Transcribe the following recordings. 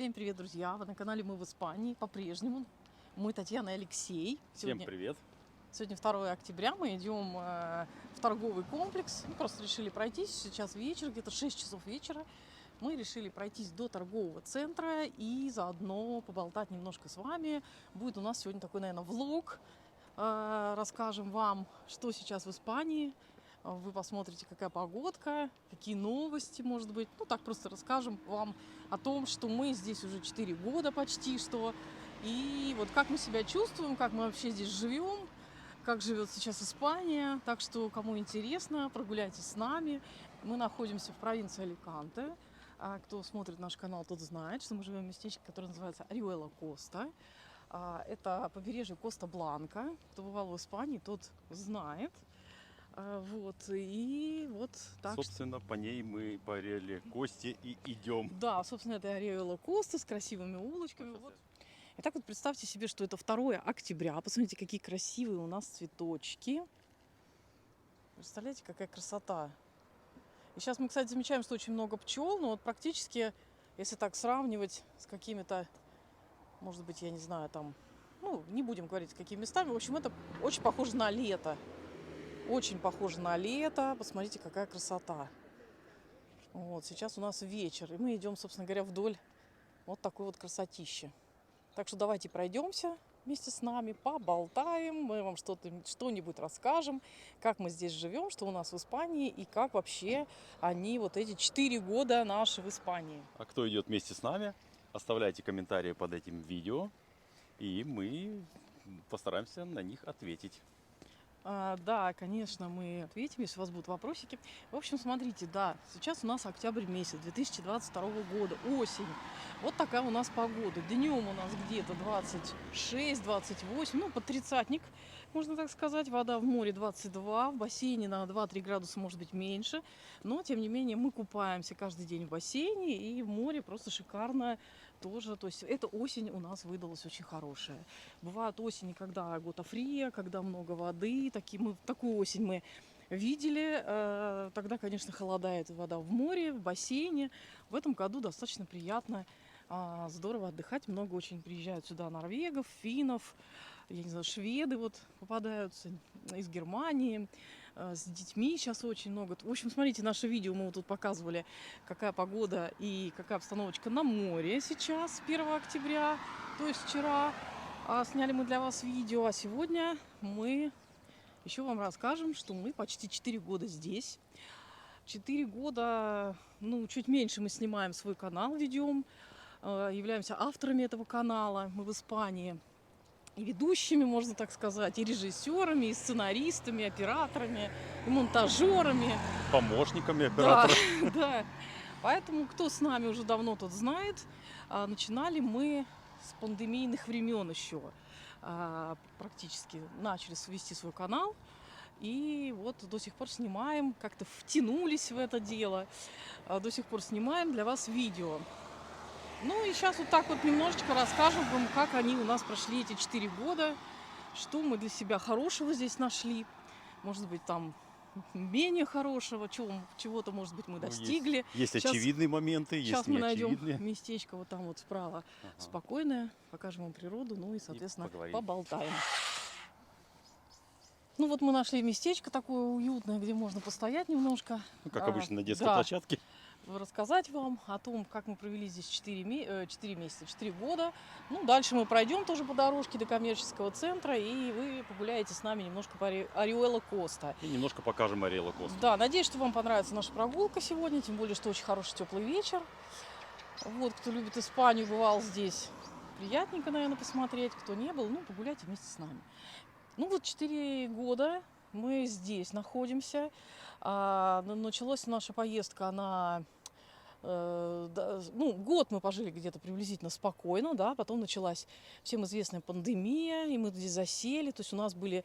Всем привет, друзья! Вы на канале «Мы в Испании» по-прежнему. Мы Татьяна и Алексей. Всем привет! Сегодня 2 октября, мы идем в торговый комплекс. Мы просто решили пройтись, сейчас вечер, где-то 6 часов вечера. Мы решили пройтись до торгового центра и заодно поболтать немножко с вами. Будет у нас сегодня такой, наверное, влог. Расскажем вам, что сейчас в Испании. Вы посмотрите, какая погодка, какие новости, может быть. Ну, так просто расскажем вам о том, что мы здесь уже 4 года почти что. И вот как мы себя чувствуем, как мы вообще здесь живем, как живет сейчас Испания. Так что, кому интересно, прогуляйтесь с нами. Мы находимся в провинции Аликанте. Кто смотрит наш канал, тот знает, что мы живем в местечке, которое называется Ариуэла-Коста. Это побережье Коста-Бланка. Кто бывал в Испании, тот знает. Вот, и вот так. Собственно, по ней мы по Ариуэла-Косте и идем. Да, собственно, это Ариуэла-Коста с красивыми улочками. Вот. Итак, вот представьте себе, что это 2 октября. Посмотрите, какие красивые у нас цветочки. Представляете, какая красота. И сейчас мы, кстати, замечаем, что очень много пчел, но вот практически, если так сравнивать с какими-то, может быть, я не знаю, там, ну, не будем говорить, с какими местами. В общем, это очень похоже на лето. Очень похоже на лето. Посмотрите, какая красота. Вот, сейчас у нас вечер, и мы идем, собственно говоря, вдоль вот такой вот красотищи. Так что давайте пройдемся вместе с нами, поболтаем, мы вам что-нибудь расскажем, как мы здесь живем, что у нас в Испании и как вообще они вот эти 4 года наши в Испании. А кто идет вместе с нами, оставляйте комментарии под этим видео, и мы постараемся на них ответить. Да, конечно, мы ответим, если у вас будут вопросики. В общем, смотрите, да, сейчас у нас октябрь месяц 2022 года, осень. Вот такая у нас погода. Днем у нас где-то 26-28, ну, под тридцатник, можно так сказать. Вода в море 22, в бассейне на 2-3 градуса, может быть, меньше. Но, тем не менее, мы купаемся каждый день в бассейне, и в море просто шикарно тоже. То есть, эта осень у нас выдалась очень хорошая. Бывают осени, когда гота-фрия, когда много воды. Такую осень мы видели. Тогда, конечно, холодает вода в море, в бассейне. В этом году достаточно приятно, здорово отдыхать. Много очень приезжают сюда норвегов, финнов, я не знаю, шведы вот попадаются из Германии. С детьми сейчас очень много. В общем, смотрите, наше видео мы вот тут показывали, какая погода и какая обстановочка на море сейчас, 1 октября, то есть вчера. Сняли мы для вас видео, а сегодня мы еще вам расскажем, что мы почти 4 года здесь. 4 года, ну, чуть меньше мы снимаем свой канал, ведем, являемся авторами этого канала. Мы в Испании и ведущими, можно так сказать, и режиссерами, и сценаристами, и операторами, и монтажерами. Помощниками оператора. Да, да. Поэтому, кто с нами уже давно, тот знает. Начинали мы с пандемийных времен еще. Практически начали вести свой канал. И вот до сих пор снимаем, как-то втянулись в это дело. До сих пор снимаем для вас видео. Ну и сейчас вот так вот немножечко расскажем вам, как они у нас прошли эти 4 года. Что мы для себя хорошего здесь нашли. Может быть, там менее хорошего, чего-то, может быть, мы достигли. Есть очевидные моменты, есть сейчас мы неочевидные. найдем местечко вот там вот справа, спокойное, покажем вам природу, ну и, соответственно, поболтаем. Ну вот мы нашли местечко такое уютное, где можно постоять немножко. Ну, как обычно, на детской площадке. Рассказать вам о том, как мы провели здесь 4 месяца, 4 года. Ну, дальше мы пройдем тоже по дорожке до коммерческого центра, и вы погуляете с нами немножко по Ариуэла-Коста. И немножко покажем Ариуэла-Косту. Да, надеюсь, что вам понравится наша прогулка сегодня, тем более, что очень хороший теплый вечер. Вот, кто любит Испанию, бывал здесь, приятненько, наверное, посмотреть. Кто не был, ну, погуляйте вместе с нами. Ну, вот 4 года мы здесь находимся. Началась наша поездка, год мы пожили где-то приблизительно спокойно, да, потом началась всем известная пандемия, и мы здесь засели, то есть у нас были...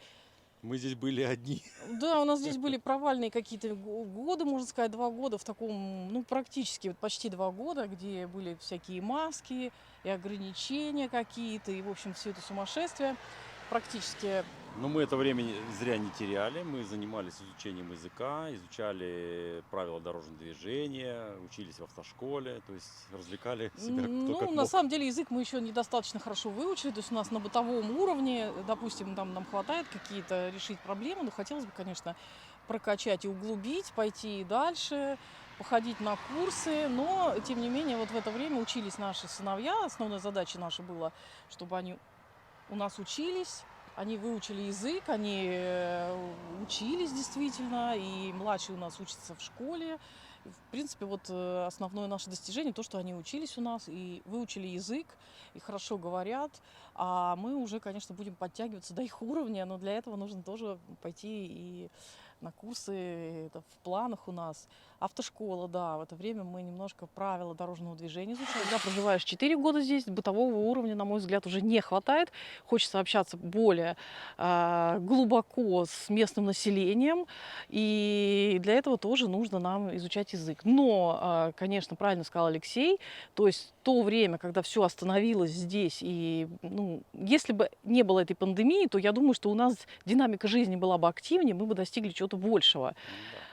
Мы здесь были одни. Да, у нас здесь были провальные какие-то годы, можно сказать, 2 года в таком, ну, практически почти 2 года, где были всякие маски и ограничения какие-то, и, в общем, все это сумасшествие. Практически Но мы это время зря не теряли. Мы занимались изучением языка, изучали правила дорожного движения, учились в автошколе, то есть развлекали себя кто Ну, как на мог. самом деле язык мы еще недостаточно хорошо выучили, то есть у нас на бытовом уровне, допустим, там нам хватает какие-то решить проблемы, но хотелось бы, конечно, прокачать и углубить, пойти и дальше, походить на курсы, но, тем не менее, вот в это время учились наши сыновья, основная задача наша была, чтобы они у нас учились, они выучили язык, они учились действительно, и младший у нас учится в школе. В принципе, вот основное наше достижение то, что они учились у нас и выучили язык, и хорошо говорят, а мы уже, конечно, будем подтягиваться до их уровня, но для этого нужно тоже пойти и на курсы, это в планах у нас. Автошкола, да, в это время мы немножко правила дорожного движения изучаем. Когда проживаешь 4 года здесь, бытового уровня, на мой взгляд, уже не хватает. Хочется общаться более глубоко с местным населением, и для этого тоже нужно нам изучать язык. Но, конечно, правильно сказал Алексей, то есть то время, когда все остановилось здесь, и ну, если бы не было этой пандемии, то я думаю, что у нас динамика жизни была бы активнее, мы бы достигли чего-то большего.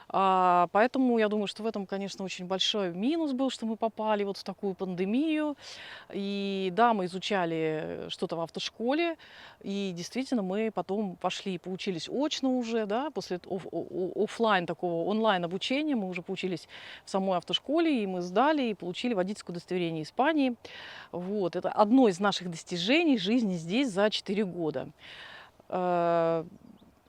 Поэтому я думаю, что в этом, конечно, очень большой минус был, что мы попали вот в такую пандемию. И да, мы изучали что-то в автошколе, и действительно мы потом пошли, поучились очно уже, да, после оффлайн такого онлайн обучения мы уже поучились в самой автошколе, и мы сдали и получили водительское удостоверение Испании. Вот, это одно из наших достижений жизни здесь за 4 года.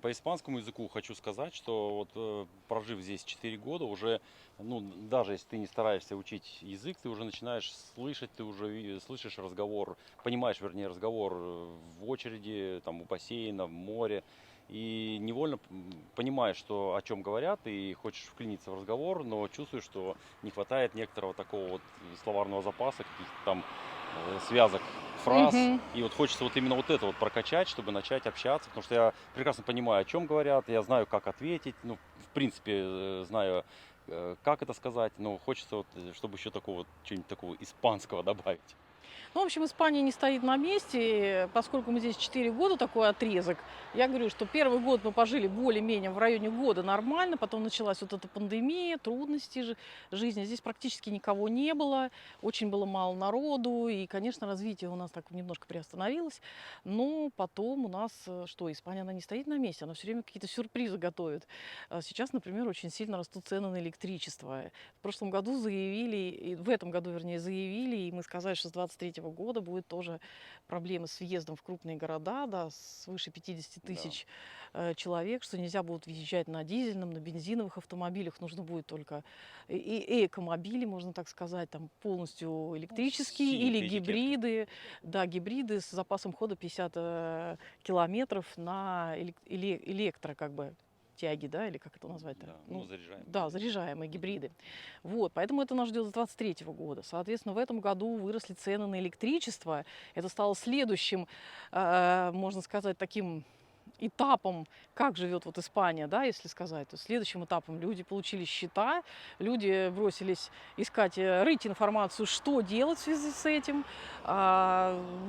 По испанскому языку хочу сказать, что вот прожив здесь 4 года, уже, ну, даже если ты не стараешься учить язык, ты уже начинаешь слышать, ты уже слышишь разговор, понимаешь, вернее, разговор в очереди, там, у бассейна, в море, и невольно понимаешь, что, о чем говорят, и хочешь вклиниться в разговор, но чувствуешь, что не хватает некоторого такого вот словарного запаса, каких-то там связок фраз. Мгм. И вот хочется вот именно вот это вот прокачать, чтобы начать общаться, потому что я прекрасно понимаю, о чем говорят, я знаю, как ответить, ну, в принципе, знаю, как это сказать, но хочется вот, чтобы еще такого, вот, чего-нибудь такого испанского добавить. Ну, в общем, Испания не стоит на месте, поскольку мы здесь 4 года, такой отрезок. Я говорю, что первый год мы пожили более-менее в районе года нормально, потом началась вот эта пандемия, трудности жизни. Здесь практически никого не было, очень было мало народу, и, конечно, развитие у нас так немножко приостановилось. Но потом у нас, что, Испания, она не стоит на месте, она все время какие-то сюрпризы готовит. Сейчас, например, очень сильно растут цены на электричество. В прошлом году заявили, и в этом году, вернее, заявили, и мы сказали, что с 23 года будет тоже проблемы с въездом в крупные города, да, свыше 50 Да. тысяч человек, что нельзя будет въезжать на дизельном, на бензиновых автомобилях, нужно будет только и экомобили, можно так сказать, там полностью электрические или синенькой этикеткой. гибриды, да, гибриды с запасом хода 50 километров на электро, как бы, тяги, да, или как это назвать-то? Да, ну, заряжаем. Да, заряжаемые гибриды. Вот, поэтому это нас ждет с 23 года. Соответственно, в этом году выросли цены на электричество. Это стало следующим, можно сказать, таким этапом, как живет вот Испания, да, если сказать. То есть следующим этапом люди получили счета, люди бросились искать, рыть информацию, что делать в связи с этим.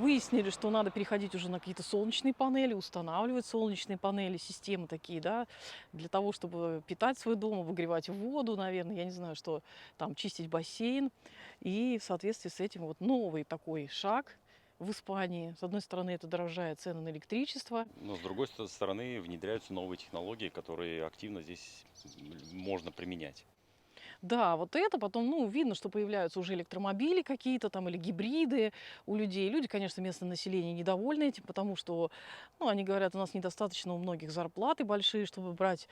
Выяснили, что надо переходить уже на какие-то солнечные панели, устанавливать солнечные панели, системы такие, да, для того, чтобы питать свой дом, выгревать воду, наверное, я не знаю, что там, чистить бассейн. И в соответствии с этим вот новый такой шаг в Испании. С одной стороны, это дорожает цены на электричество. Но с другой стороны, внедряются новые технологии, которые активно здесь можно применять. Да, вот это потом, ну, видно, что появляются уже электромобили какие-то там или гибриды у людей. Люди, конечно, местное население недовольны этим, потому что, ну, они говорят, у нас недостаточно у многих зарплаты большие, чтобы брать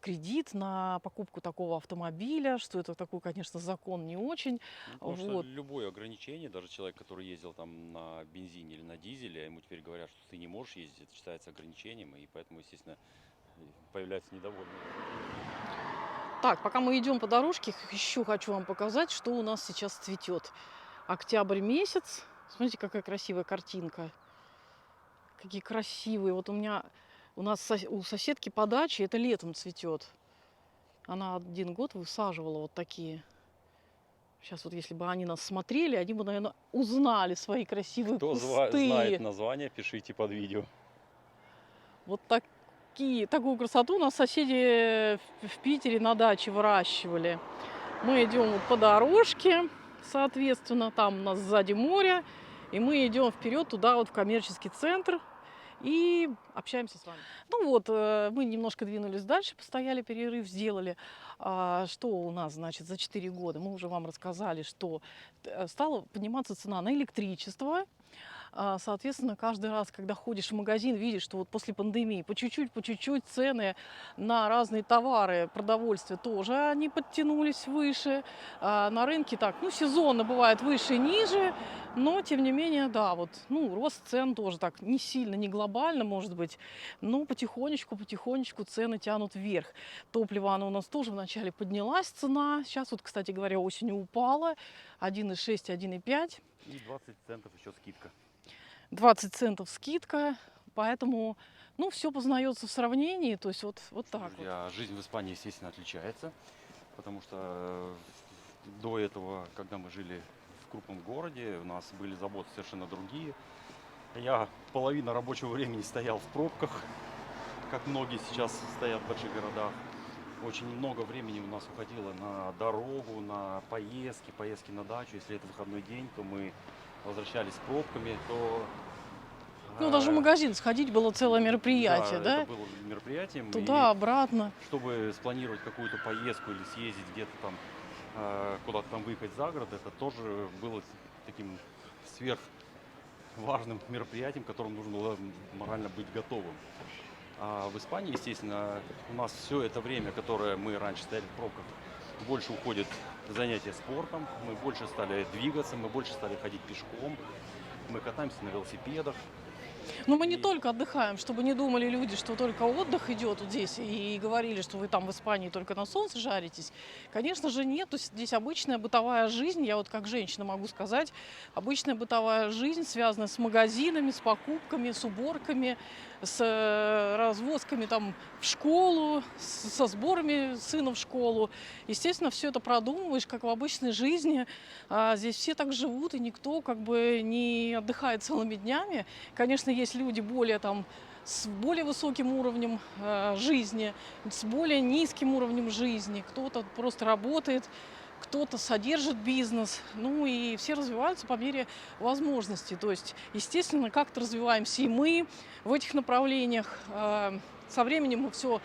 кредит на покупку такого автомобиля, что это такой, конечно, закон не очень. Ну, потому что Вот. любое ограничение, даже человек, который ездил там на бензине или на дизеле, ему теперь говорят, что ты не можешь ездить, это считается ограничением, и поэтому, естественно, появляются недовольные. Так, пока мы идем по дорожке, еще хочу вам показать, что у нас сейчас цветет. Октябрь месяц. Смотрите, какая красивая картинка. Какие красивые. Вот у нас у соседки по даче это летом цветет. Она 1 год высаживала вот такие. Сейчас вот если бы они нас смотрели, они бы, наверное, узнали свои красивые Кто кусты. знает название, пишите под видео. Вот такую красоту у нас соседи в Питере на даче выращивали. Мы идем вот по дорожке, соответственно, там у нас сзади море, и мы идем вперед туда, вот в коммерческий центр, и общаемся с вами. Ну вот, мы немножко двинулись дальше, постояли, перерыв сделали. Что у нас, значит, за 4 года? Мы уже вам рассказали, что стала подниматься цена на электричество. Соответственно, каждый раз, когда ходишь в магазин, видишь, что вот после пандемии по чуть-чуть цены на разные товары, продовольствие тоже они подтянулись выше. На рынке так, ну, сезонно бывает выше и ниже, но, тем не менее, да, вот, ну, рост цен тоже так не сильно, не глобально, может быть, но потихонечку цены тянут вверх. Топливо, оно у нас тоже вначале поднялась цена, сейчас вот, кстати говоря, осенью упала, 1,6, 1,5. И 20 центов еще скидка. 20 центов скидка, поэтому, ну, все познается в сравнении, то есть вот так вот. Друзья, жизнь в Испании, естественно, отличается, потому что до этого, когда мы жили в крупном городе, у нас были заботы совершенно другие. Я половину рабочего времени стоял в пробках, как многие сейчас стоят в больших городах. Очень много времени у нас уходило на дорогу, на поездки на дачу. Если это выходной день, то мы возвращались с пробками, то... Ну, даже в магазин сходить было целое мероприятие, да? Это было мероприятием. Туда, обратно. Чтобы спланировать какую-то поездку или съездить где-то там, куда-то там выехать за город, это тоже было таким сверхважным мероприятием, к которому нужно было морально быть готовым. А в Испании, естественно, у нас все это время, которое мы раньше стояли в пробках, больше уходит в занятия спортом, мы больше стали двигаться, мы больше стали ходить пешком, мы катаемся на велосипедах. Но мы не только отдыхаем, чтобы не думали люди, что только отдых идет вот здесь, и говорили, что вы там в Испании только на солнце жаритесь. Конечно же нет, то есть здесь обычная бытовая жизнь, я вот как женщина могу сказать, обычная бытовая жизнь, связанная с магазинами, с покупками, с уборками, с развозками там в школу, со сборами сына в школу. Естественно, все это продумываешь, как в обычной жизни. Здесь все так живут, и никто как бы не отдыхает целыми днями. Конечно, есть люди более там с более высоким уровнем жизни, с более низким уровнем жизни. Кто-то просто работает, кто-то содержит бизнес, ну и все развиваются по мере возможностей. То есть, естественно, как-то развиваемся и мы в этих направлениях. Со временем мы все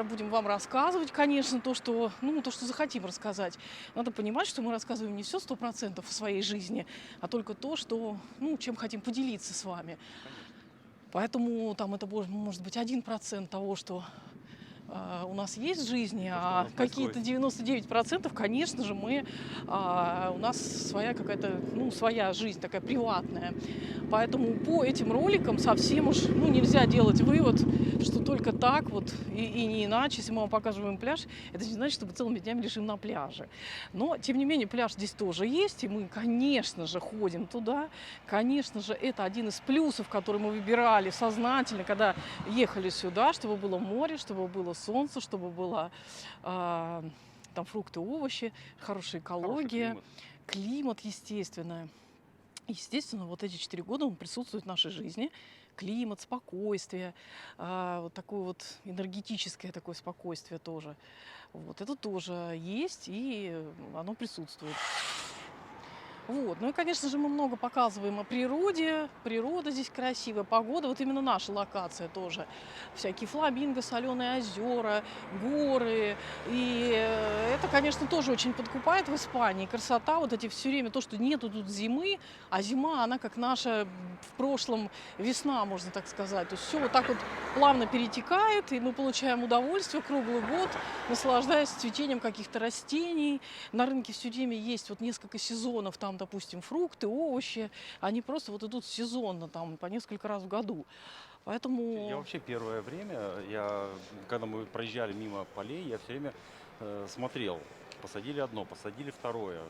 будем вам рассказывать, конечно, то, что захотим рассказать. Надо понимать, что мы рассказываем не все 100% о своей жизни, а только то, что, чем хотим поделиться с вами. Поэтому там это может быть 1% того, что у нас есть в жизни, а какие-то 99%, конечно же, у нас своя какая-то, своя жизнь такая приватная. Поэтому по этим роликам совсем уж нельзя делать вывод, что только так вот и не иначе. Если мы вам показываем пляж, это не значит, что мы целыми днями лежим на пляже. Но, тем не менее, пляж здесь тоже есть, и мы, конечно же, ходим туда. Конечно же, это один из плюсов, который мы выбирали сознательно, когда ехали сюда, чтобы было море, чтобы было солнце, чтобы было там фрукты, овощи, хорошая экология, климат, естественно. Естественно, вот эти 4 года он присутствует в нашей жизни. Климат, спокойствие, вот такое вот энергетическое такое спокойствие тоже. Вот это тоже есть, и оно присутствует. Вот. Ну и, конечно же, мы много показываем о природе. Природа здесь красивая, погода. Вот именно наша локация тоже. Всякие фламинго, соленые озера, горы. И это, конечно, тоже очень подкупает в Испании. Красота, вот эти все время, то, что нету тут зимы, а зима, она как наша в прошлом весна, можно так сказать. То есть все вот так вот плавно перетекает, и мы получаем удовольствие круглый год, наслаждаясь цветением каких-то растений. На рынке все время есть вот несколько сезонов, там, допустим, фрукты, овощи, они просто вот идут сезонно, там, по несколько раз в году. Поэтому... Я вообще первое время, когда мы проезжали мимо полей, я все время смотрел. Посадили одно, посадили второе.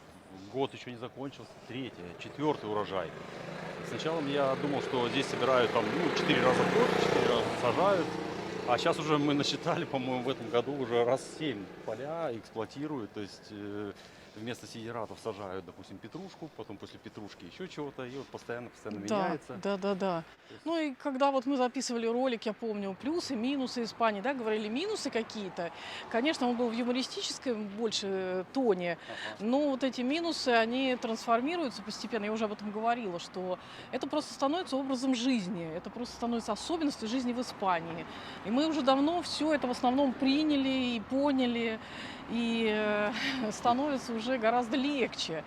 Год еще не закончился, третье, четвертый урожай. Сначала я думал, что здесь собирают там, 4 раза в год, 4 раза сажают. А сейчас уже мы насчитали, по-моему, в этом году уже раз 7 поля эксплуатируют. То есть вместо сидератов сажают, допустим, петрушку, потом после петрушки еще чего-то, и вот постоянно Да, меняется. да. То есть, Ну и когда вот мы записывали ролик, я помню, плюсы, минусы Испании, да, говорили минусы какие-то. Конечно, он был в юмористическом больше тоне, ага. но вот эти минусы, они трансформируются постепенно. Я уже об этом говорила, что это просто становится образом жизни, это просто становится особенностью жизни в Испании. И мы уже давно все это в основном приняли и поняли, и становится уже гораздо легче.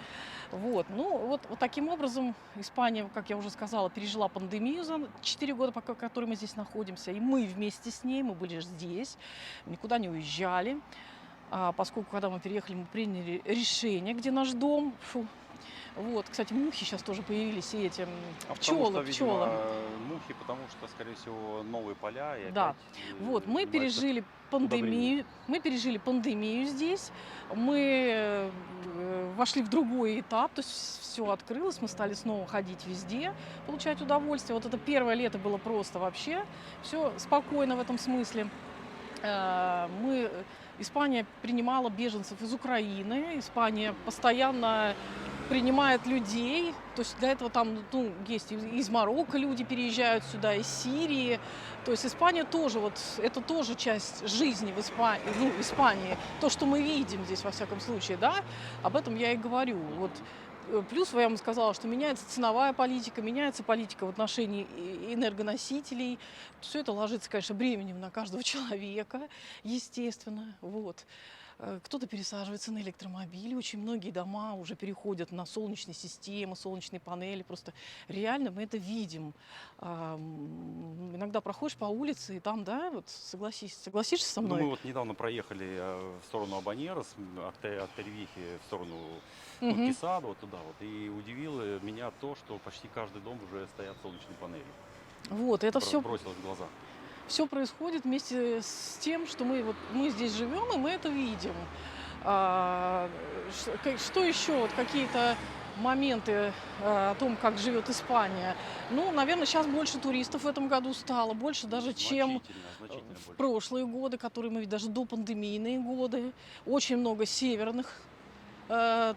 Вот. Ну, вот таким образом Испания, как я уже сказала, пережила пандемию за 4 года, пока которые мы здесь находимся. И мы вместе с ней, мы были здесь, никуда не уезжали. Поскольку, когда мы переехали, мы приняли решение, где наш дом. Фу. Вот, кстати, мухи сейчас тоже появились, и эти Потому пчелы, что, пчелы. видимо, мухи, потому что, скорее всего, новые поля и Да. опять Вот, мы занимаются пережили удобрением. пандемию здесь, мы вошли в другой этап, то есть все открылось, мы стали снова ходить везде, получать удовольствие. Вот это первое лето было просто вообще все спокойно в этом смысле. Испания принимала беженцев из Украины, Испания постоянно принимает людей, то есть для этого там, ну, есть из Марокко люди переезжают сюда, из Сирии, то есть Испания тоже, вот, это тоже часть жизни в Испании, ну, Испании, то, что мы видим здесь, во всяком случае, да, об этом я и говорю, вот. Плюс я вам сказала, что меняется ценовая политика, меняется политика в отношении энергоносителей. Все это ложится, конечно, бременем на каждого человека, естественно. Вот. Кто-то пересаживается на электромобили, очень многие дома уже переходят на солнечные системы, солнечные панели. Просто реально мы это видим. Иногда проходишь по улице, и там, да, вот согласишься со Ну, мной? мы вот недавно проехали в сторону Абаньерос, от Торревихи в сторону ну, Мгм. Кесадо, вот туда вот. И удивило меня то, что почти каждый дом уже стоят солнечные панели. Вот, это все Бросилось в глаза. все происходит вместе с тем, что мы здесь живем, и мы это видим. Что еще? Вот какие-то моменты о том, как живет Испания. Ну, наверное, сейчас больше туристов в этом году стало, больше даже, чем Значительно в больше. прошлые годы, которые мы даже до пандемийные годы. Очень много северных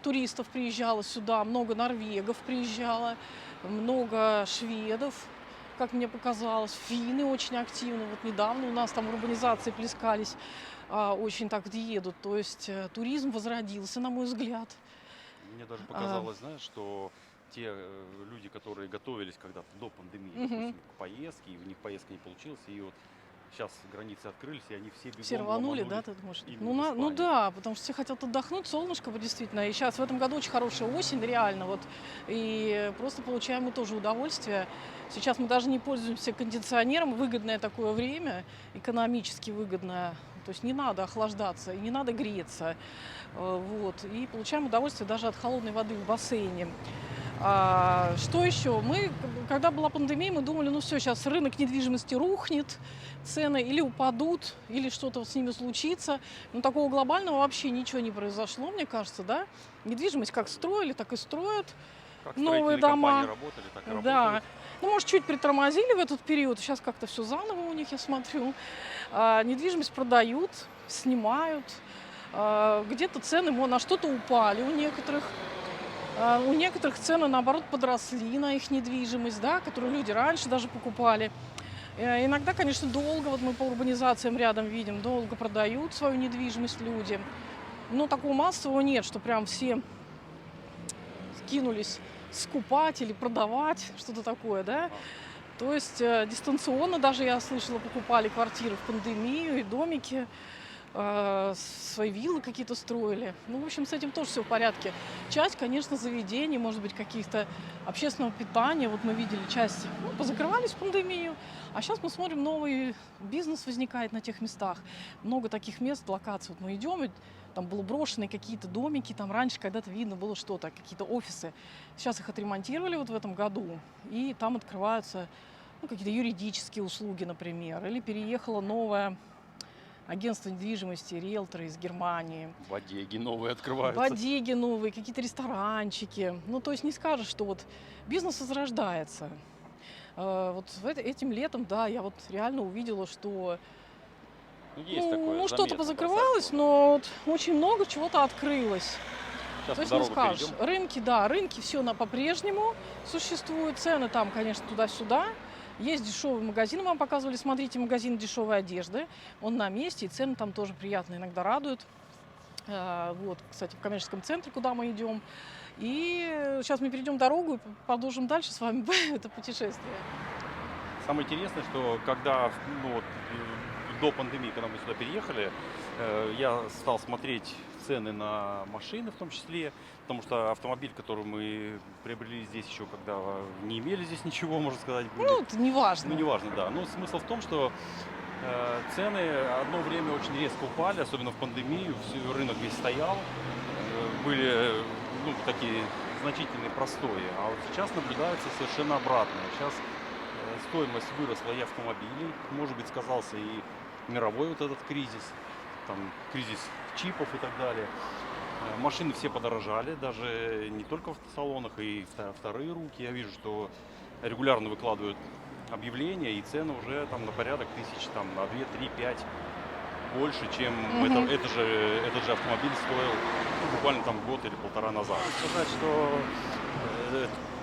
туристов приезжало сюда, много норвегов приезжало, много шведов, как мне показалось, финны очень активно. Вот недавно у нас там урбанизации плескались, очень так едут. То есть туризм возродился, на мой взгляд. Мне даже А, показалось, знаешь, что те люди, которые готовились когда-то до пандемии, мгм. допустим, к поездке, и у них поездка не получилась, и вот сейчас границы открылись, и они все Все бегом рванули, ломанули да, ты думаешь? именно в Ну Испанию. да, потому что все хотят отдохнуть, солнышко вот действительно. И сейчас в этом году очень хорошая осень, реально. Вот. И просто получаем мы тоже удовольствие. Сейчас мы даже не пользуемся кондиционером. Выгодное такое время, экономически выгодное. То есть не надо охлаждаться и не надо греться. Вот. И получаем удовольствие даже от холодной воды в бассейне. Что еще? Когда была пандемия, мы думали, ну все, сейчас рынок недвижимости рухнет, цены или упадут, или что-то с ними случится. Но такого глобального вообще ничего не произошло, мне кажется, да? Недвижимость как строили, так и строят. Как Новые строительные дома. компании работали, так и Да. работают. Ну, может, чуть притормозили в этот период. Сейчас как-то все заново у них, я смотрю. Недвижимость продают, снимают. Где-то цены на что-то упали у некоторых. У некоторых цены, наоборот, подросли на их недвижимость, да, которую люди раньше даже покупали. Иногда, конечно, долго, вот мы по урбанизациям рядом видим, долго продают свою недвижимость люди. Но такого массового нет, что прям все кинулись скупать или продавать, что-то такое, да. Ага. То есть дистанционно даже, я слышала, покупали квартиры в пандемию и домики, свои виллы какие-то строили. Ну, в общем, с этим тоже все в порядке. Часть, конечно, заведений, может быть, каких-то общественного питания. Вот мы видели часть, позакрывались в пандемию, а сейчас мы смотрим, новый бизнес возникает на тех местах. Много таких мест, локаций. Вот мы идем, и там было брошенные какие-то домики, там раньше когда-то видно было что-то, какие-то офисы. Сейчас их отремонтировали вот в этом году, и там открываются какие-то юридические услуги, например. Или переехала новая агентство недвижимости, риэлторы из Германии. Бодеги новые открываются. Бодеги новые, какие-то ресторанчики. Ну, то есть не скажешь, что вот бизнес возрождается. Вот этим летом, да, я вот реально увидела, что Ну, есть такое, что-то заметно, позакрывалось, бросается в но вот очень много чего-то открылось. Сейчас То по есть не дорогу скажешь. перейдем. Рынки, да, рынки все по-прежнему существуют. Цены там, конечно, туда-сюда. Есть дешевые магазины, вам показывали, смотрите, магазин дешевой одежды. Он на месте, и цены там тоже приятно иногда радуют. Вот, кстати, в коммерческом центре, куда мы идем. И сейчас мы перейдем дорогу и продолжим дальше с вами это путешествие. Самое интересное, что когда, ну, вот, до пандемии, когда мы сюда переехали, я стал смотреть цены на машины в том числе, потому что автомобиль, который мы приобрели здесь еще, когда не имели здесь ничего, можно сказать, были. Ну, это не важно. Ну, неважно, да. Но смысл в том, что цены одно время очень резко упали, особенно в пандемию, рынок весь стоял, были, ну, такие значительные простои. А вот сейчас наблюдается совершенно обратное. Сейчас стоимость выросла и автомобилей, может быть, сказался и мировой вот этот кризис, там, кризис чипов и так далее. Машины все подорожали, даже не только в салонах, и вторые руки. Я вижу, что регулярно выкладывают объявления, и цены уже там на порядок тысяч, там, на 2, 3, 5 больше, чем этот же автомобиль стоил, ну, буквально там год или полтора назад. Сказать, что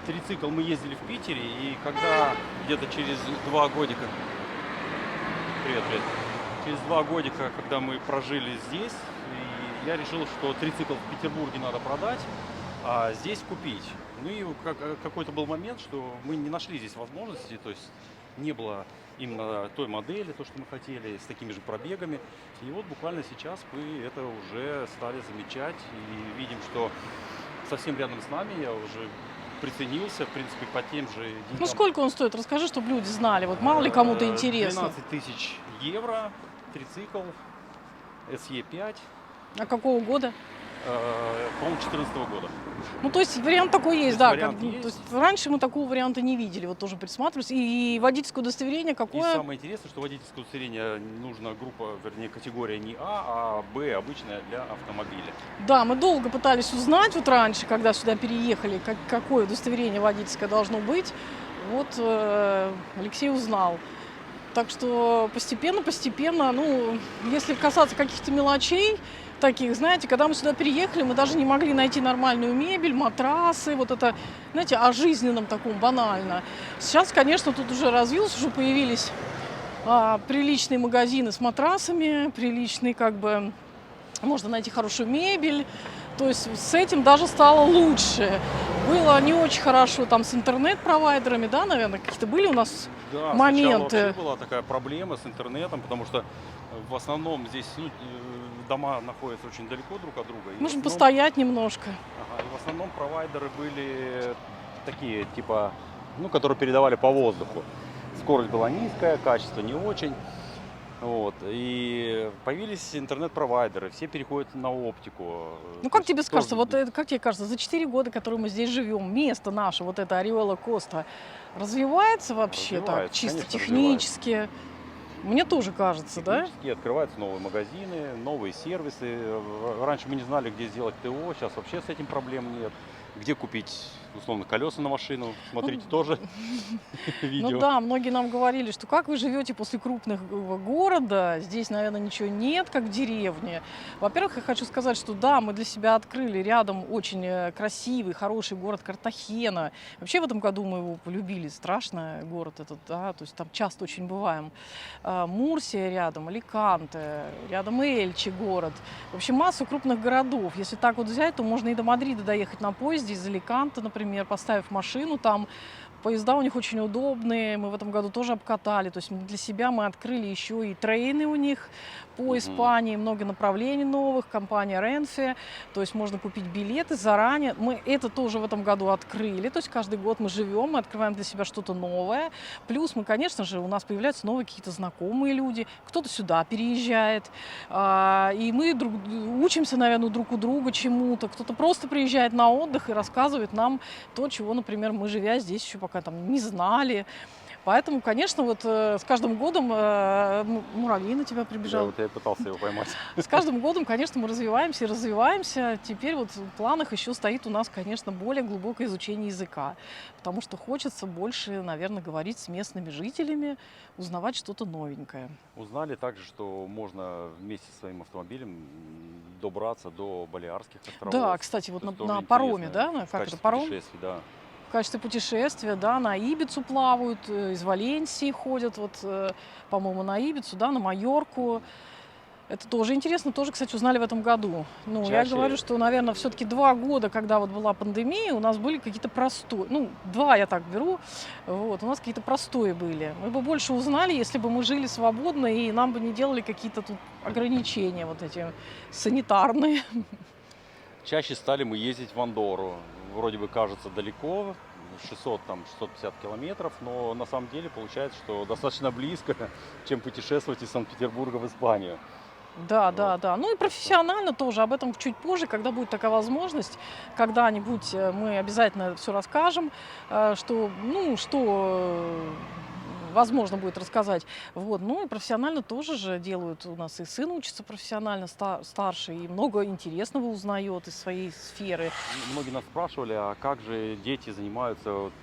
трицикл мы ездили в Питере, и когда где-то через 2 годика, через 2 годика, когда мы прожили здесь, и я решил, что трицикл в Петербурге надо продать, а здесь купить. Ну и какой-то был момент, что мы не нашли здесь возможности, то есть не было именно той модели, то, что мы хотели, с такими же пробегами. И вот буквально сейчас мы это уже стали замечать и видим, что совсем рядом с нами я уже приценился, в принципе, по тем же деньгам. Ну, сколько он стоит? Расскажи, чтобы люди знали. Вот мало ли кому-то интересно. 12 тысяч евро, трицикл, SE5. А какого года? По-моему, 2014 года. Ну, то есть вариант такой есть, То есть да. вариант есть. То есть раньше мы такого варианта не видели, вот тоже присматривались. И водительское удостоверение И какое? самое интересное, что водительское удостоверение нужна группа, вернее, категория не А Б, обычная для автомобиля. Да, мы долго пытались узнать вот раньше, когда сюда переехали, какое удостоверение водительское должно быть. Вот Алексей узнал. Так что постепенно, ну, если касаться каких-то мелочей, таких, знаете, когда мы сюда переехали, мы даже не могли найти нормальную мебель, матрасы, вот это, знаете, о жизненном таком, банально. Сейчас, конечно, тут уже развилось, уже появились приличные магазины с матрасами, приличные, как бы, можно найти хорошую мебель. То есть с этим даже стало лучше. Было не очень хорошо там с интернет-провайдерами, да, наверное, какие-то были у нас Да, моменты. сначала вообще была такая проблема с интернетом, потому что в основном здесь, ну, дома находятся очень далеко друг от друга. И Можем постоять немножко. Ага, и в основном провайдеры были такие, типа, ну, которые передавали по воздуху. Скорость была низкая, качество не очень. Вот. И появились интернет-провайдеры, все переходят на оптику. Ну, как тебе кажется, вот это, как тебе кажется, за 4 года, которые мы здесь живем, место наше, вот это Ореола Коста, развивается вообще так, Развивается, чисто конечно, технически? Мне тоже кажется, да? Технически открываются новые магазины, новые сервисы. Раньше мы не знали, где сделать ТО, сейчас вообще с этим проблем нет. Где купить, условно, колеса на машину, смотрите, тоже видео. Ну да, многие нам говорили, что как вы живете после крупных города, здесь, наверное, ничего нет, как в деревне. Во-первых, я хочу сказать, что да, мы для себя открыли рядом очень красивый, хороший город Картахена. Вообще в этом году мы его полюбили, страшный город этот, да, то есть там часто очень бываем. Мурсия рядом, Аликанте, рядом Эльче город. В общем, массу крупных городов. Если так вот взять, то можно и до Мадрида доехать на поезде из Аликанте, например, поставив машину там. Поезда у них очень удобные, мы в этом году тоже обкатали. То есть для себя мы открыли еще и трейны у них по Испании, много направлений новых, компания Renfe. То есть можно купить билеты заранее. Мы это тоже в этом году открыли. То есть каждый год мы живем, мы открываем для себя что-то новое. Плюс мы, конечно же, у нас появляются новые какие-то знакомые люди. Кто-то сюда переезжает. И мы учимся, наверное, друг у друга чему-то. Кто-то просто приезжает на отдых и рассказывает нам то, чего, например, мы, живя здесь, еще пока там не знали. Поэтому, конечно, вот с каждым годом муравей на тебя Да, прибежал. вот я пытался его поймать. С каждым годом, конечно, мы развиваемся и развиваемся. Теперь вот в планах еще стоит у нас, конечно, более глубокое изучение языка, потому что хочется больше, наверное, говорить с местными жителями, узнавать что-то новенькое. Узнали также, что можно вместе со своим автомобилем добраться до Балиарских Да, островов. кстати, вот То есть на тоже пароме, интересно да, в как это, качестве паром? путешествий, да. В качестве путешествия, да, на Ибицу плавают, из Валенсии ходят, вот, по-моему, на Ибицу, да, на Майорку. Это тоже интересно, тоже, кстати, узнали в этом году. Ну, я говорю, Чаще, что, наверное, все-таки 2 года, когда вот была пандемия, у нас были какие-то простои. Ну, 2 я так беру. Вот, у нас какие-то простои были. Мы бы больше узнали, если бы мы жили свободно, и нам бы не делали какие-то тут ограничения вот эти санитарные. чаще стали мы ездить в Андорру. Вроде бы кажется далеко, 650 километров, но на самом деле получается, что достаточно близко, чем путешествовать из Санкт-Петербурга в Испанию. Да, Вот. да, да. Ну и Так что профессионально тоже. Об этом чуть позже, когда будет такая возможность. Когда-нибудь мы обязательно все расскажем, что, ну, что возможно будет рассказать. Вот. Ну и профессионально тоже же делают. У нас и сын учится профессионально, старший, и много интересного узнает из своей сферы. многие нас спрашивали, а как же дети занимаются вот,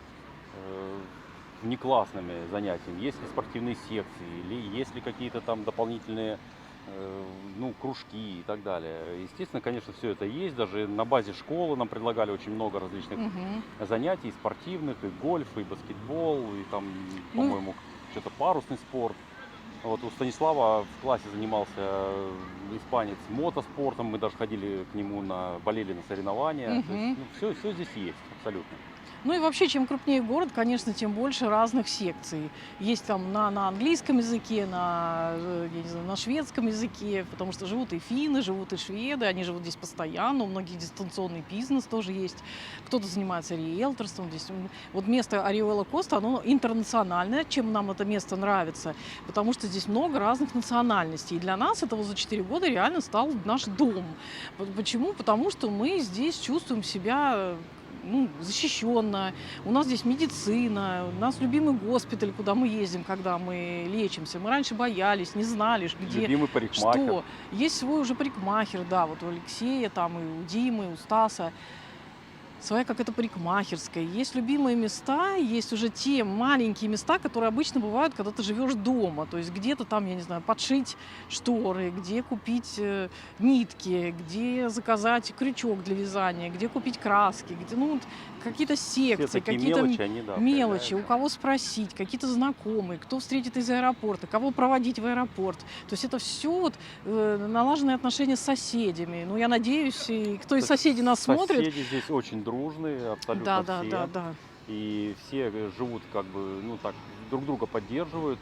внеклассными занятиями? Есть ли спортивные секции, или есть ли какие-то там дополнительные ну, кружки и так далее? Естественно, конечно, все это есть. Даже на базе школы нам предлагали очень много различных Мгм. занятий, и спортивных, и гольф, и баскетбол, и там, Ну, по-моему, что-то парусный спорт. Вот у Станислава в классе занимался испанец мотоспортом, мы даже ходили к нему болели на соревнования. То есть, мгм. ну, все здесь есть, абсолютно. Ну и вообще, чем крупнее город, конечно, тем больше разных секций. Есть там на английском языке, я не знаю, на шведском языке, потому что живут и финны, живут и шведы, они живут здесь постоянно, у многих дистанционный бизнес тоже есть. Кто-то занимается риэлторством здесь. Вот место Ариола Коста, оно интернациональное, чем нам это место нравится, потому что здесь много разных национальностей. И для нас это вот за 4 года реально стал наш дом. Почему? Потому что мы здесь чувствуем себя, ну, защищенно. У нас здесь медицина, у нас любимый госпиталь, куда мы ездим, когда мы лечимся. Мы раньше боялись, не знали, где Любимый парикмахер. что. Есть свой уже парикмахер, да, вот у Алексея, там и у Димы, и у Стаса. Своя какая-то парикмахерская. Есть любимые места, есть уже те маленькие места, которые обычно бывают, когда ты живешь дома. То есть где-то там, я не знаю, подшить шторы, где купить нитки, где заказать крючок для вязания, где купить краски, где, ну, вот какие-то Все секции, такие какие-то мелочи, они, да, мелочи, у появляются. кого спросить, какие-то знакомые, кто встретит из аэропорта, кого проводить в аэропорт. То есть это все вот налаженные отношения с соседями. Ну, я надеюсь, и кто из Так соседей нас смотрит, соседи здесь очень дружные, да, абсолютно да, да, все. да. И все живут как бы, ну так, друг друга поддерживают.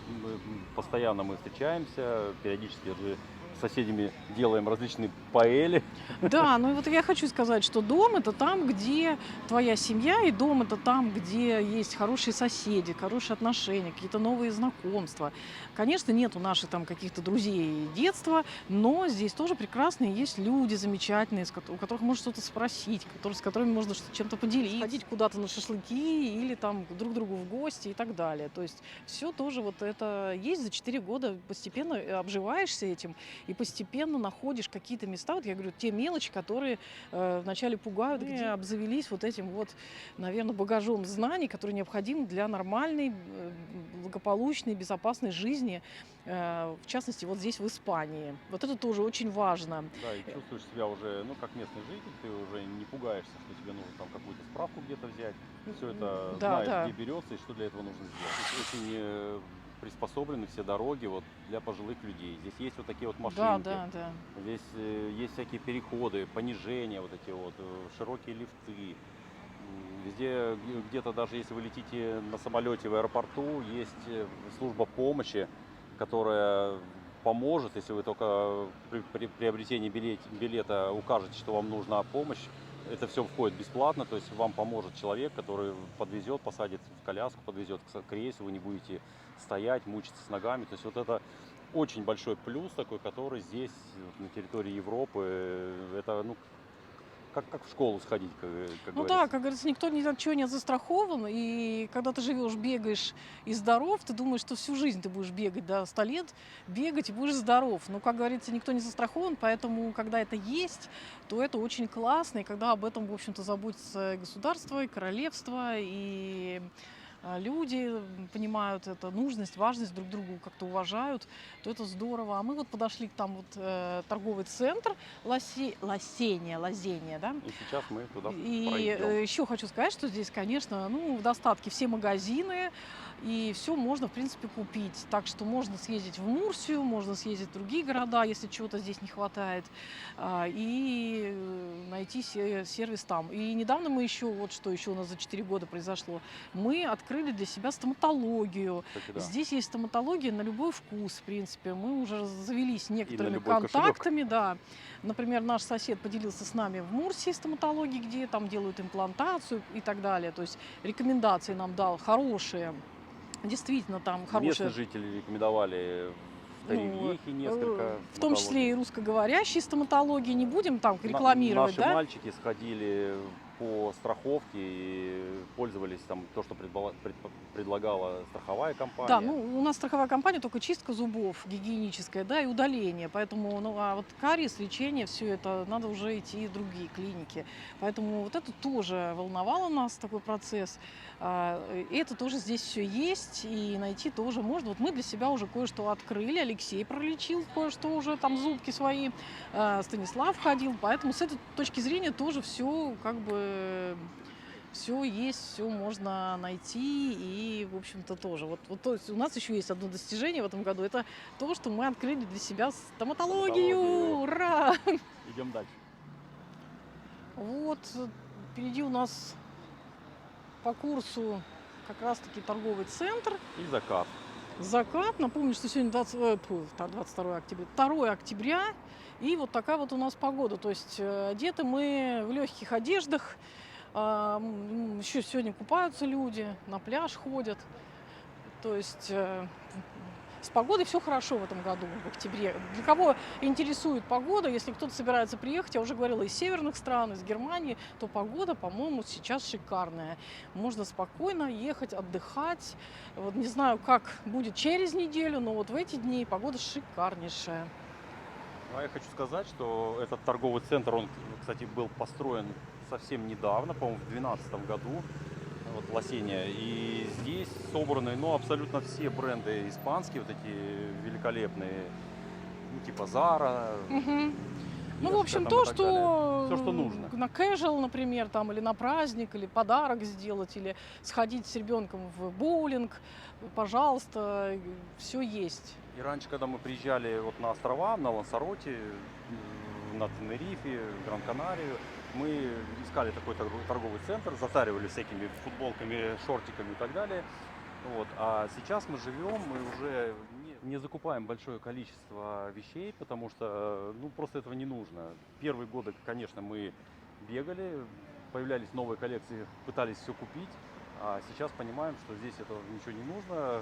Постоянно мы встречаемся, периодически даже с соседями делаем различные паэли. Да, ну и вот я хочу сказать, что дом это там, где твоя семья, и дом это там, где есть хорошие соседи, хорошие отношения, какие-то новые знакомства. Конечно, нет у наших там каких-то друзей детства, но здесь тоже прекрасные есть люди замечательные, у которых можно что-то спросить, с которыми можно чем-то поделиться, ходить куда-то на шашлыки или там друг к другу в гости и так далее. То есть все тоже вот это есть за 4 года, постепенно обживаешься этим, и постепенно находишь какие-то места, вот я говорю, те мелочи, которые вначале пугают, где обзавелись вот этим вот, наверное, багажом знаний, который необходим для нормальной, благополучной, безопасной жизни, в частности, вот здесь, в Испании. Вот это тоже очень важно. Да, и чувствуешь себя уже, ну, как местный житель, ты уже не пугаешься, что тебе нужно там какую-то справку где-то взять. Все это Да, знаешь, да. где берется и что для этого нужно сделать. Здесь очень приспособлены все дороги вот для пожилых людей. Здесь есть вот такие вот Да, машинки. да, да. Здесь есть всякие переходы, понижения, вот эти вот, широкие лифты. Везде, где-то даже если вы летите на самолете в аэропорту, есть служба помощи, которая поможет, если вы только при приобретении билета укажете, что вам нужна помощь. Это все входит бесплатно, то есть вам поможет человек, который подвезет, посадит в коляску, подвезет к рейсу, вы не будете стоять, мучиться с ногами. То есть вот это очень большой плюс такой, который здесь, вот на территории Европы, это, ну, как в школу сходить, как Ну говорится. да, как говорится, никто ни от чего не застрахован. И когда ты живешь, бегаешь и здоров, ты думаешь, что всю жизнь ты будешь бегать, до 100 лет бегать и будешь здоров. Но, как говорится, никто не застрахован, поэтому, когда это есть, то это очень классно. И когда об этом, в общем-то, заботится и государство, и королевство, и люди понимают это, нужность, важность, друг другу как-то уважают, то это здорово. А мы вот подошли к там вот торговый центр Лосения, да? И сейчас мы туда И пройдем. еще хочу сказать, что здесь, конечно, ну, в достатке все магазины, и все можно, в принципе, купить. Так что можно съездить в Мурсию, можно съездить в другие города, если чего-то здесь не хватает, и найти сервис там. И недавно мы еще, вот что еще у нас за 4 года произошло, мы открыли для себя стоматологию. Кстати, да. Здесь есть стоматология на любой вкус, в принципе. Мы уже завелись некоторыми любой кошелек. контактами, да. Например, наш сосед поделился с нами в Мурсии стоматологии, где там делают имплантацию и так далее. То есть рекомендации нам дал хорошие. Действительно, там Местные хорошие, жители рекомендовали в ну, Таревьехе несколько в том числе и стоматологий. русскоговорящие стоматологии. Не будем там рекламировать, Наши да? мальчики сходили по страховке и пользовались там то, что предлагала страховая компания. Да, ну у нас страховая компания только чистка зубов гигиеническая, да, и удаление. Поэтому, ну, а вот кариес, лечение, все это надо уже идти в другие клиники. Поэтому вот это тоже волновало нас, такой процесс. И это тоже здесь все есть, и найти тоже можно. Вот мы для себя уже кое-что открыли. Алексей пролечил кое-что уже, там зубки свои, Станислав ходил. Поэтому с этой точки зрения тоже все как бы все есть, все можно найти, и, в общем-то, тоже. Вот то есть у нас еще есть одно достижение в этом году, это то, что мы открыли для себя стоматологию. Стоматологию. Ура! Идем дальше. Вот, впереди у нас по курсу как раз-таки торговый центр. И закат. Закат. Напомню, что сегодня 22 октября, 2 октября. И вот такая вот у нас погода. То есть одеты мы в легких одеждах. Еще сегодня купаются люди, на пляж ходят. То есть с погодой все хорошо в этом году, в октябре. Для кого интересует погода, если кто-то собирается приехать, я уже говорила, из северных стран, из Германии, то погода, по-моему, сейчас шикарная. Можно спокойно ехать, отдыхать. Вот не знаю, как будет через неделю, но вот в эти дни погода шикарнейшая. А я хочу сказать, что этот торговый центр, он, кстати, был построен совсем недавно, по-моему, в 2012 году, вот Лосения. И здесь собраны, ну, абсолютно все бренды испанские, вот эти великолепные, ну, типа Zara. Ну, в общем, там то, и так далее. что Всё, что нужно. на casual, например, там, или на праздник, или подарок сделать, или сходить с ребенком в боулинг, пожалуйста, все есть. И раньше, когда мы приезжали вот на острова, на Лансароте, на Тенерифе, Гран-Канарию, мы искали такой торговый центр, затаривали всякими футболками, шортиками и так далее. Вот. А сейчас мы живем, мы уже не закупаем большое количество вещей, потому что ну, просто этого не нужно. Первые годы, конечно, мы бегали, появлялись новые коллекции, пытались все купить, а сейчас понимаем, что здесь этого ничего не нужно.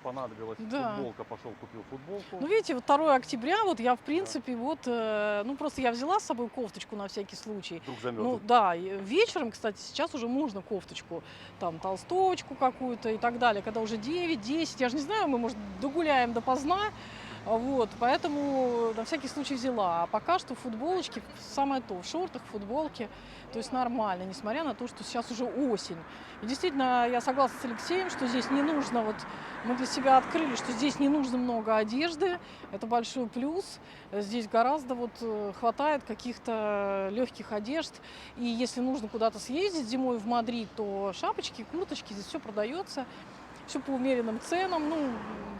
Понадобилась Да. футболка, пошел купил футболку. Ну, видите, вот 2 октября, вот я, в принципе, вот, ну, просто я взяла с собой кофточку на всякий случай. Вдруг Ну, замерзнет. да, и вечером, кстати, сейчас уже можно кофточку, там, толстовочку какую-то и так далее, когда уже 9-10, я же не знаю, мы, может, догуляем допоздна, вот, поэтому на всякий случай взяла. А пока что футболочки, самое то, в шортах, в футболке, то есть нормально, несмотря на то, что сейчас уже осень. И действительно, я согласна с Алексеем, что здесь не нужно, вот мы для себя открыли, что здесь не нужно много одежды, это большой плюс. Здесь гораздо вот хватает каких-то легких одежд. И если нужно куда-то съездить зимой в Мадрид, то шапочки, курточки, здесь все продается. Все по умеренным ценам, ну,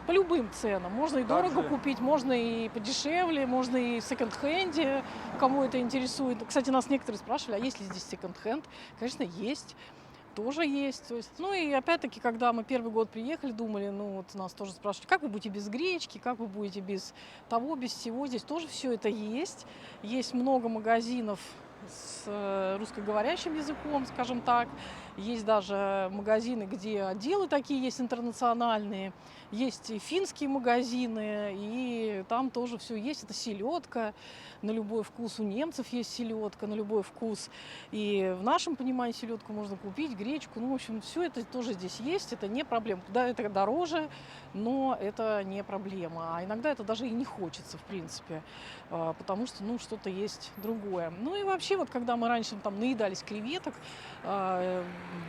по любым ценам. Можно и дорого Также- купить, можно и подешевле, можно и в секонд-хенде, кому это интересует. Кстати, нас некоторые спрашивали, а есть ли здесь секонд-хенд? Конечно, есть. Тоже есть. То есть, ну и опять-таки, когда мы первый год приехали, думали, ну вот нас тоже спрашивали, как вы будете без гречки, как вы будете без того, без всего. Здесь тоже все это есть. Есть много магазинов с русскоговорящим языком, скажем так. Есть даже магазины, где отделы такие есть интернациональные. Есть и финские магазины, и там тоже все есть. Это селедка на любой вкус. У немцев есть селедка на любой вкус. И в нашем понимании селедку можно купить, гречку. Ну, в общем, все это тоже здесь есть. Это не проблема. Да, это дороже, но это не проблема. А иногда это даже и не хочется, в принципе, потому что, ну, что-то есть другое. Ну и вообще, вот когда мы раньше там наедались креветок,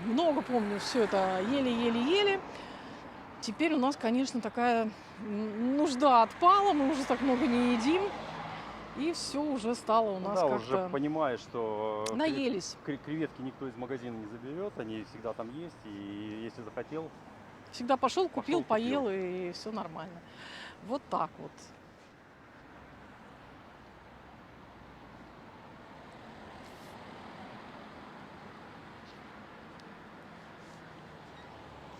много помню, все это ели. Теперь у нас, конечно, такая нужда отпала, мы уже так много не едим, и все уже стало у Ну нас да, уже как-то понимаешь, что наелись. креветки никто из магазина не заберет, они всегда там есть, и если захотел, Всегда пошел, купил, Пошел, купил. поел, и все нормально. Вот так вот.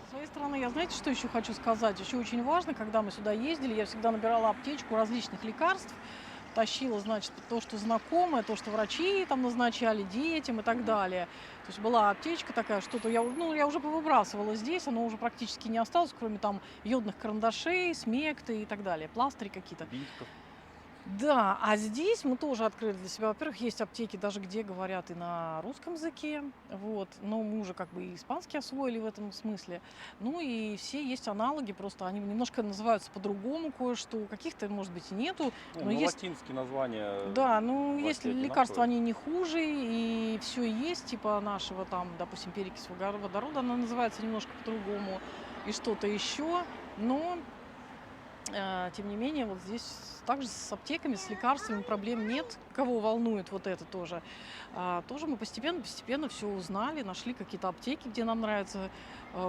С своей стороны, я знаете, что еще хочу сказать? Еще очень важно, когда мы сюда ездили, я всегда набирала аптечку различных лекарств, тащила, значит, то, что знакомое, то, что врачи там назначали детям и так далее. То есть была аптечка такая, что-то я уже повыбрасывала здесь, оно уже практически не осталось, кроме там йодных карандашей, смекты и так далее, пластыри какие-то. бинтиков. Да, а здесь мы тоже открыли для себя. Во-первых, есть аптеки даже, где говорят и на русском языке, вот, но мы уже как бы и испанский освоили в этом смысле. Ну и все есть аналоги, просто они немножко называются по-другому кое-что, каких-то, может быть, и нету, Ну, но есть, латинские названия да, ну почти есть одинаковые. лекарства, они не хуже, и все есть, типа нашего там, допустим, перекись водорода, она называется немножко по-другому, и что-то еще, но тем не менее, вот здесь также с аптеками, с лекарствами проблем нет. Кого волнует вот это тоже. Тоже мы постепенно все узнали, нашли какие-то аптеки, где нам нравится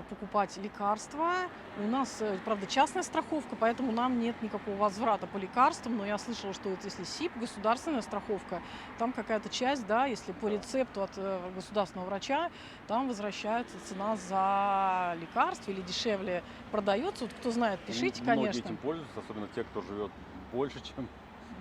покупать лекарства. У нас, правда, частная страховка, поэтому нам нет никакого возврата по лекарствам. Но я слышала, что это если СИП, государственная страховка, там какая-то часть, да, если по рецепту от государственного врача, там возвращается цена за лекарство или дешевле продается. Вот кто знает, пишите, Многие конечно. этим пользуются, особенно те, кто живет больше, чем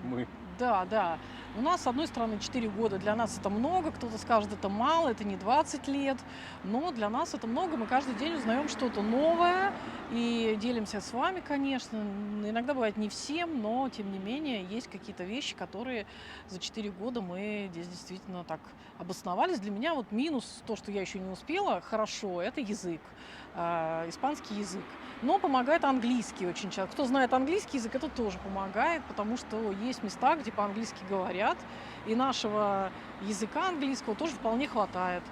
мы. Да. У нас, с одной стороны, 4 года. Для нас это много. Кто-то скажет, это мало, это не 20 лет. Но для нас это много. Мы каждый день узнаем что-то новое. И делимся с вами, конечно. Иногда бывает не всем, но, тем не менее, есть какие-то вещи, которые за 4 года мы здесь действительно так обосновались. Для меня вот минус, то, что я еще не успела, хорошо, это язык. Испанский язык. Но помогает английский очень часто. Кто знает английский язык, это тоже помогает, потому что есть места, где по-английски говорят, и нашего языка английского тоже вполне хватает.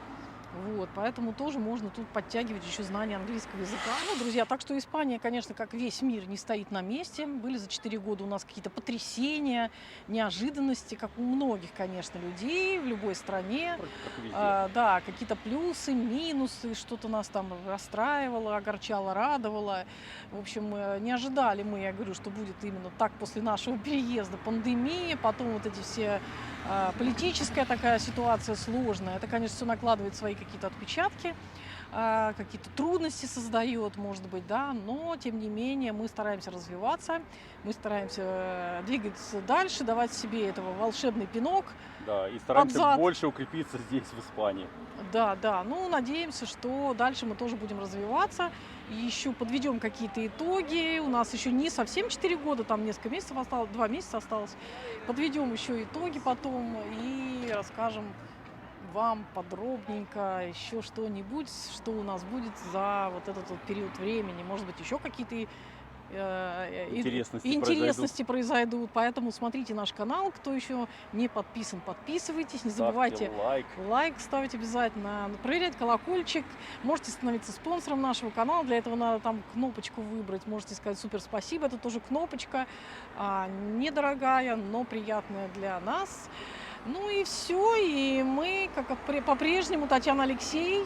Вот, поэтому тоже можно тут подтягивать еще знания английского языка. Ну, друзья, так что Испания, конечно, как весь мир, не стоит на месте. Были за 4 года у нас какие-то потрясения, неожиданности, как у многих, конечно, людей в любой стране. Вроде как везде. Да, какие-то плюсы, минусы, что-то нас там расстраивало, огорчало, радовало. В общем, не ожидали мы, я говорю, что будет именно так после нашего переезда. Пандемия, потом вот эти все политическая такая ситуация сложная. Это, конечно, все накладывает свои какие-то отпечатки, какие-то трудности создает, может быть, да, но, тем не менее, мы стараемся развиваться, мы стараемся двигаться дальше, давать себе этого волшебный пинок. Да, и стараемся зад. больше укрепиться здесь, в Испании. Да, ну, надеемся, что дальше мы тоже будем развиваться, и еще подведем какие-то итоги. У нас еще не совсем 4 года, там несколько месяцев осталось, 2 месяца осталось. Подведем еще итоги потом и расскажем вам подробненько еще что-нибудь, что у нас будет за вот этот вот период времени. Может быть, еще какие-то интересности произойдут. Поэтому смотрите наш канал. Кто еще не подписан, подписывайтесь. Не забывайте лайк ставить обязательно. Проверять колокольчик. Можете становиться спонсором нашего канала. Для этого надо там кнопочку выбрать. Можете сказать супер спасибо. Это тоже кнопочка. Недорогая, но приятная для нас. Ну и все. И мы, как по-прежнему, Татьяна, Алексей.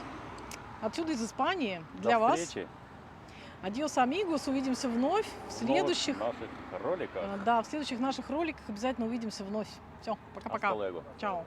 Отсюда из Испании. Для вас. До встречи. Адьос, амигос. Увидимся вновь в следующих наших роликах. Да, в следующих наших роликах обязательно увидимся вновь. Все, пока-пока. Hasta luego. Чао.